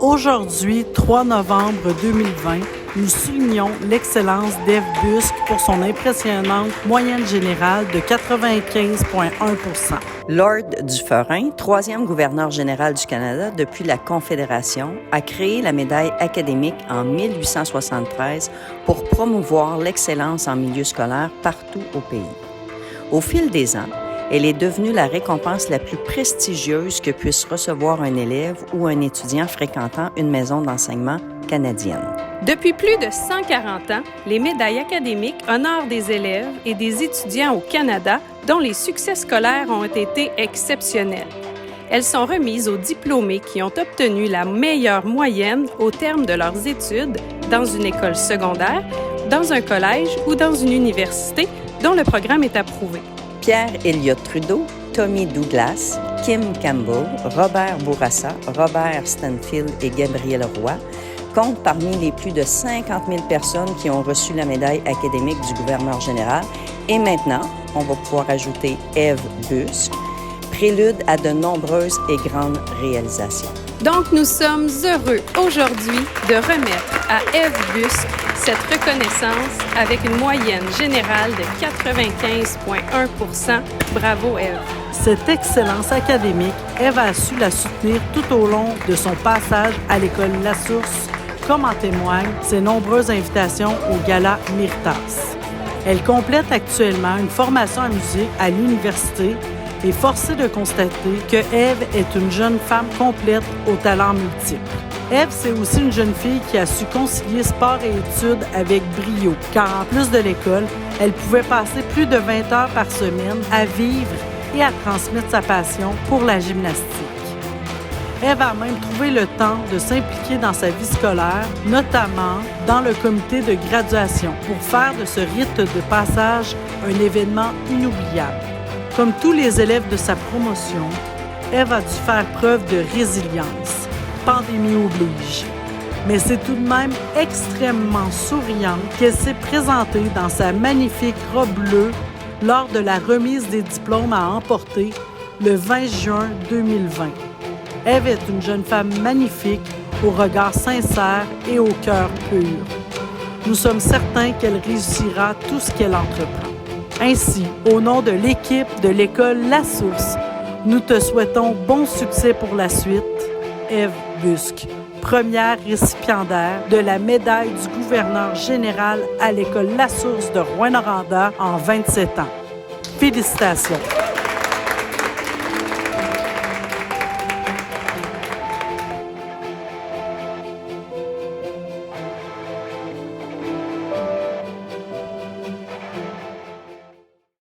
Aujourd'hui, 3 novembre 2020, nous soulignons l'excellence d'Ève Busque pour son impressionnante moyenne générale de 95,1 %. Lord Dufferin, troisième gouverneur général du Canada depuis la Confédération, a créé la médaille académique en 1873 pour promouvoir l'excellence en milieu scolaire partout au pays. Au fil des ans, elle est devenue la récompense la plus prestigieuse que puisse recevoir un élève ou un étudiant fréquentant une maison d'enseignement canadienne. Depuis plus de 140 ans, les médailles académiques honorent des élèves et des étudiants au Canada dont les succès scolaires ont été exceptionnels. Elles sont remises aux diplômés qui ont obtenu la meilleure moyenne au terme de leurs études dans une école secondaire, dans un collège ou dans une université dont le programme est approuvé. Pierre Elliott Trudeau, Tommy Douglas, Kim Campbell, Robert Bourassa, Robert Stanfield et Gabriel Roy comptent parmi les plus de 50 000 personnes qui ont reçu la médaille académique du gouverneur général. Et maintenant, on va pouvoir ajouter Ève Busque, prélude à de nombreuses et grandes réalisations. Donc, nous sommes heureux aujourd'hui de remettre à Ève Busque cette reconnaissance avec une moyenne générale de 95,1 %. Bravo, Ève! Cette excellence académique, Ève a su la soutenir tout au long de son passage à l'école La Source, comme en témoignent ses nombreuses invitations au Gala Méritas. Elle complète actuellement une formation en musique à l'université et force est de constater que Ève est une jeune femme complète aux talents multiples. Ève, c'est aussi une jeune fille qui a su concilier sport et études avec brio, car en plus de l'école, elle pouvait passer plus de 20 heures par semaine à vivre et à transmettre sa passion pour la gymnastique. Ève a même trouvé le temps de s'impliquer dans sa vie scolaire, notamment dans le comité de graduation, pour faire de ce rite de passage un événement inoubliable. Comme tous les élèves de sa promotion, Ève a dû faire preuve de résilience. Pandémie oblige. Mais c'est tout de même extrêmement souriante qu'elle s'est présentée dans sa magnifique robe bleue lors de la remise des diplômes à emporter le 20 juin 2020. Ève est une jeune femme magnifique, au regard sincère et au cœur pur. Nous sommes certains qu'elle réussira tout ce qu'elle entreprend. Ainsi, au nom de l'équipe de l'école La Source, nous te souhaitons bon succès pour la suite. Ève Busque, première récipiendaire de la médaille du gouverneur général à l'école La Source de Rouyn-Noranda en 27 ans. Félicitations!